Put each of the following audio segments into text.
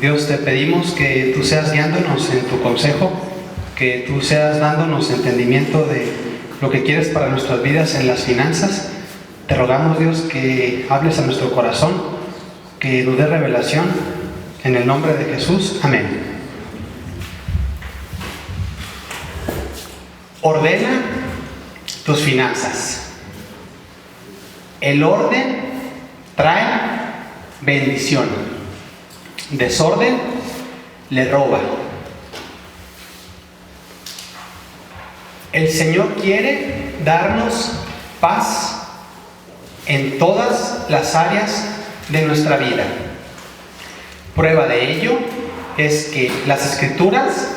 Dios, te pedimos que tú seas guiándonos en tu consejo, que tú seas dándonos entendimiento de lo que quieres para nuestras vidas en las finanzas. Te rogamos, Dios, que hables a nuestro corazón, que nos dé revelación, en el nombre de Jesús. Amén. Ordena tus finanzas. El orden trae bendición. Desorden le roba. El Señor quiere darnos paz en todas las áreas de nuestra vida. Prueba de ello es que las Escrituras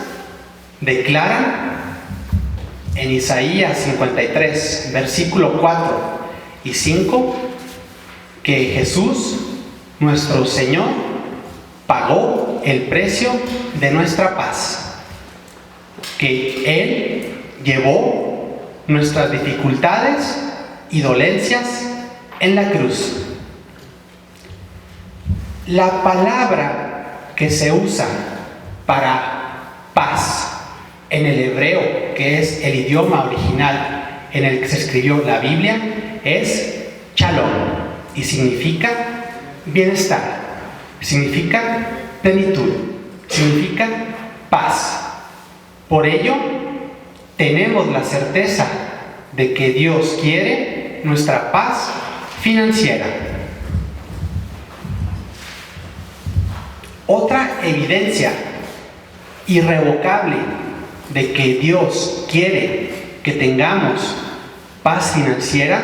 declaran en Isaías 53, versículo 4 y 5, que Jesús, nuestro Señor, pagó el precio de nuestra paz, que Él llevó nuestras dificultades y dolencias en la cruz. La palabra que se usa para paz en el hebreo, que es el idioma original en el que se escribió la Biblia, es shalom y significa bienestar, significa plenitud, significa paz. Por ello, tenemos la certeza de que Dios quiere nuestra paz financiera. Otra evidencia irrevocable de que Dios quiere que tengamos paz financiera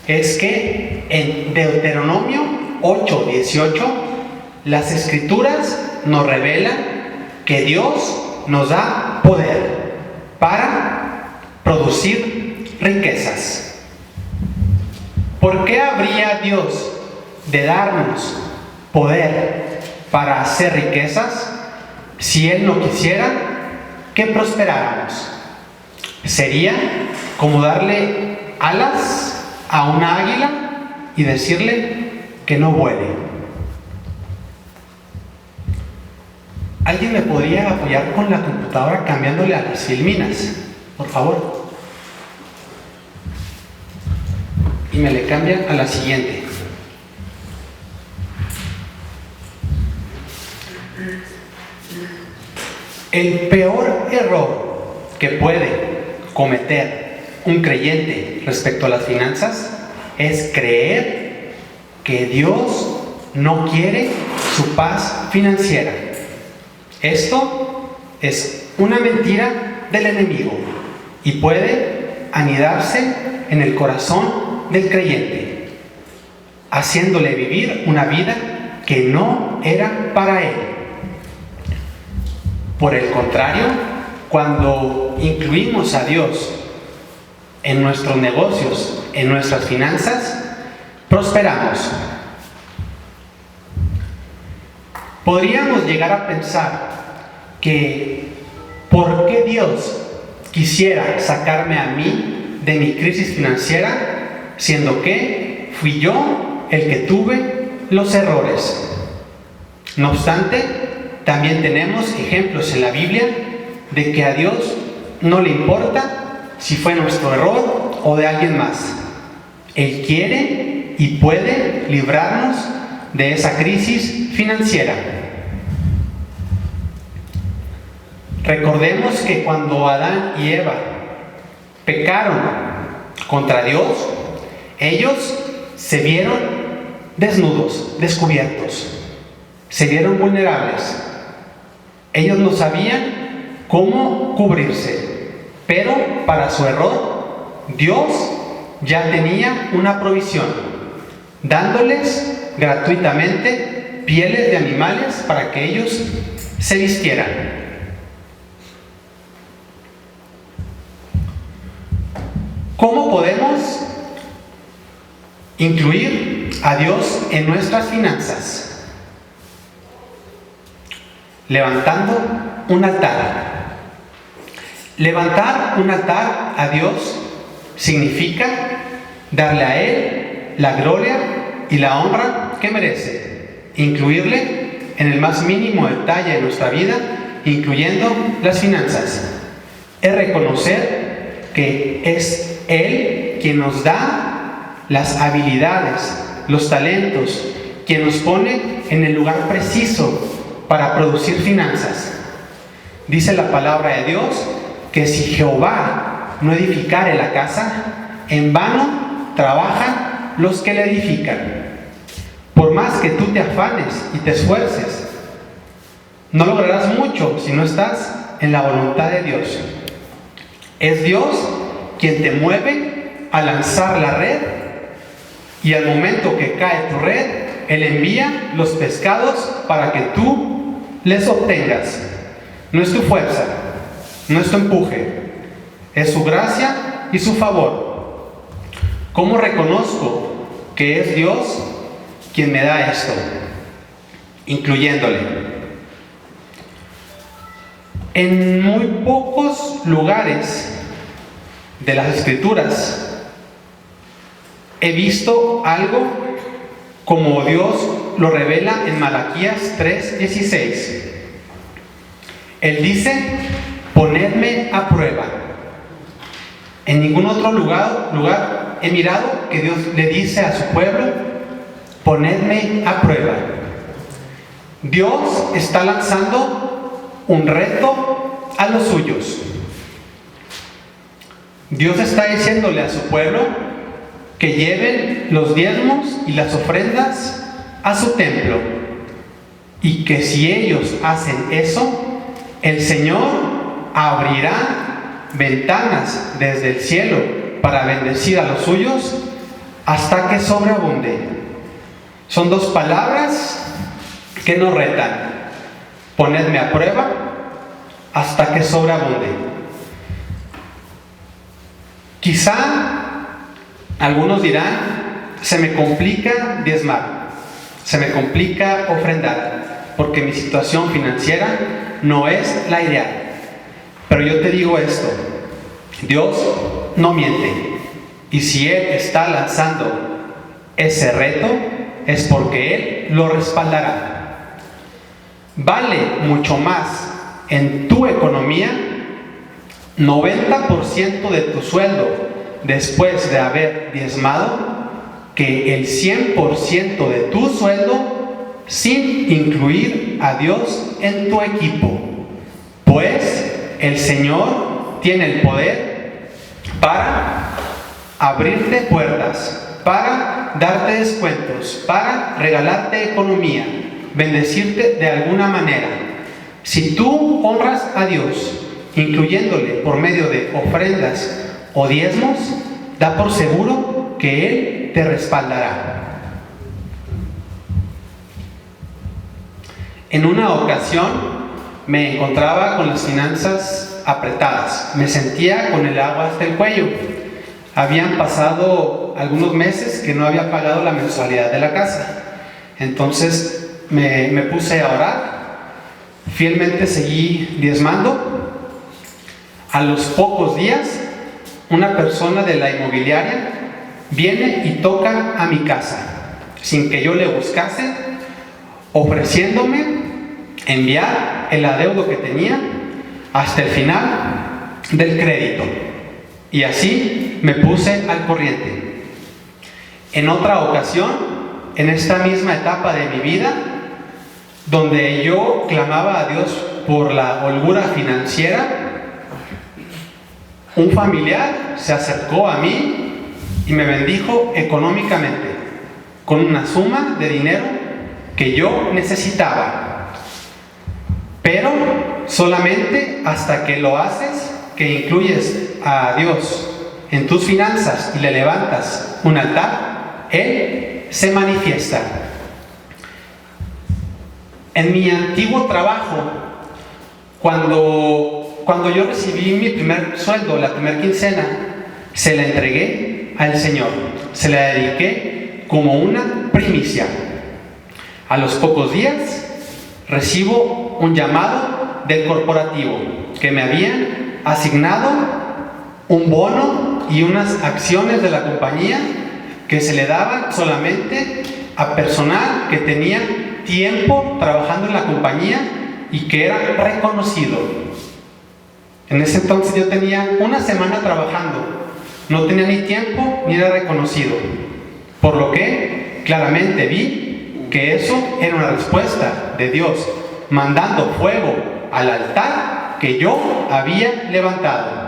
es que en Deuteronomio 8:18 las Escrituras nos revelan que Dios nos da poder para producir riquezas. ¿Por qué habría Dios de darnos poder para hacer riquezas si Él no quisiera que prosperáramos? Sería como darle alas a una águila y decirle que no vuele. ¿Alguien me podría apoyar con la computadora cambiándole a las filminas, por favor? Y me le cambian a la siguiente. El peor error que puede cometer un creyente respecto a las finanzas es creer que Dios no quiere su paz financiera. Esto es una mentira del enemigo y puede anidarse en el corazón del creyente, haciéndole vivir una vida que no era para él. Por el contrario, cuando incluimos a Dios en nuestros negocios, en nuestras finanzas, prosperamos. Podríamos llegar a pensar que ¿por qué Dios quisiera sacarme a mí de mi crisis financiera, siendo que fui yo el que tuve los errores? No obstante, también tenemos ejemplos en la Biblia de que a Dios no le importa si fue nuestro error o de alguien más. Él quiere y puede librarnos de esa crisis financiera. Recordemos que cuando Adán y Eva pecaron contra Dios, ellos se vieron desnudos, descubiertos, se vieron vulnerables. Ellos no sabían cómo cubrirse, pero para su error, Dios ya tenía una provisión, dándoles gratuitamente pieles de animales para que ellos se vistieran. ¿Cómo podemos incluir a Dios en nuestras finanzas? Levantando un altar. Levantar un altar a Dios significa darle a Él la gloria y la honra que merece, incluirle en el más mínimo detalle de nuestra vida, incluyendo las finanzas. Es reconocer que es Él quien nos da las habilidades, los talentos, quien nos pone en el lugar preciso para producir finanzas. Dice la palabra de Dios que si Jehová no edificare la casa, en vano trabajan los que la edifican. Por más que tú te afanes y te esfuerces, no lograrás mucho si no estás en la voluntad de Dios. Es Dios quien te mueve a lanzar la red, y al momento que cae tu red, Él envía los pescados para que tú les obtengas. No es tu fuerza, no es tu empuje, es su gracia y su favor. ¿Cómo reconozco que es Dios quien me da esto? Incluyéndole. En muy pocos lugares de las Escrituras he visto algo como Dios lo revela en Malaquías 3:16. Él dice: ponedme a prueba. En ningún otro lugar he mirado que Dios le dice a su pueblo: ponedme a prueba. Dios está lanzando un reto a los suyos. Dios está diciéndole a su pueblo que lleven los diezmos y las ofrendas a su templo, y que si ellos hacen eso, el Señor abrirá ventanas desde el cielo para bendecir a los suyos hasta que sobreabunde. Son dos palabras que nos retan: ponedme a prueba hasta que sobreabunde. Quizá algunos dirán: se me complica diezmar, se me complica ofrendar, porque mi situación financiera no es la ideal. Pero yo te digo esto: Dios no miente, y si Él está lanzando ese reto, es porque Él lo respaldará. Vale mucho más en tu economía 90% de tu sueldo después de haber diezmado que el 100% de tu sueldo sin incluir a Dios en tu equipo. Pues el Señor tiene el poder para abrirte puertas, para darte descuentos, para regalarte economía, bendecirte de alguna manera. Si tú honras a Dios, incluyéndole por medio de ofrendas o diezmos, da por seguro que Él te respaldará. En una ocasión me encontraba con las finanzas apretadas, me sentía con el agua hasta el cuello. Habían pasado algunos meses que no había pagado la mensualidad de la casa. Entonces me puse a orar, fielmente seguí diezmando. A los pocos días, una persona de la inmobiliaria viene y toca a mi casa, sin que yo le buscase, ofreciéndome enviar el adeudo que tenía hasta el final del crédito. Y así me puse al corriente. En otra ocasión, en esta misma etapa de mi vida, donde yo clamaba a Dios por la holgura financiera, un familiar se acercó a mí y me bendijo económicamente con una suma de dinero que yo necesitaba. Pero solamente hasta que lo haces, que incluyes a Dios en tus finanzas y le levantas un altar, Él se manifiesta. En mi antiguo trabajo, cuando yo recibí mi primer sueldo, la primera quincena, se la entregué al Señor, se la dediqué como una primicia. A los pocos días recibo un llamado del corporativo que me habían asignado un bono y unas acciones de la compañía que se le daban solamente a personal que tenía tiempo trabajando en la compañía y que era reconocido. En ese entonces yo tenía una semana trabajando, no tenía ni tiempo ni era reconocido, por lo que claramente vi que eso era una respuesta de Dios, mandando fuego al altar que yo había levantado.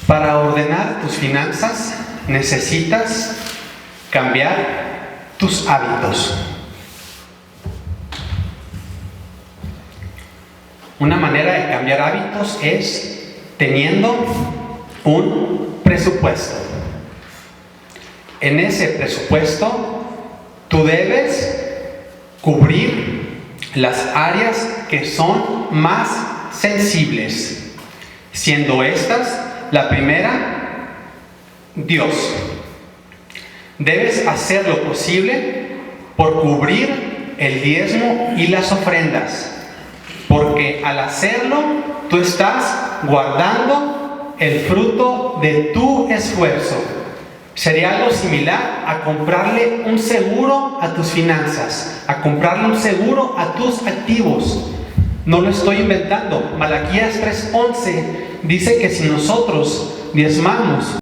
Para ordenar tus finanzas necesitas cambiar tus hábitos. Una manera de cambiar hábitos es teniendo un presupuesto. En ese presupuesto tú debes cubrir las áreas que son más sensibles, siendo estas: la primera, Dios. Debes hacer lo posible por cubrir el diezmo y las ofrendas, porque al hacerlo tú estás guardando el fruto de tu esfuerzo. Sería algo similar a comprarle un seguro a tus finanzas, a comprarle un seguro a tus activos. No lo estoy inventando. Malaquías 3:11 dice que si nosotros diezmamos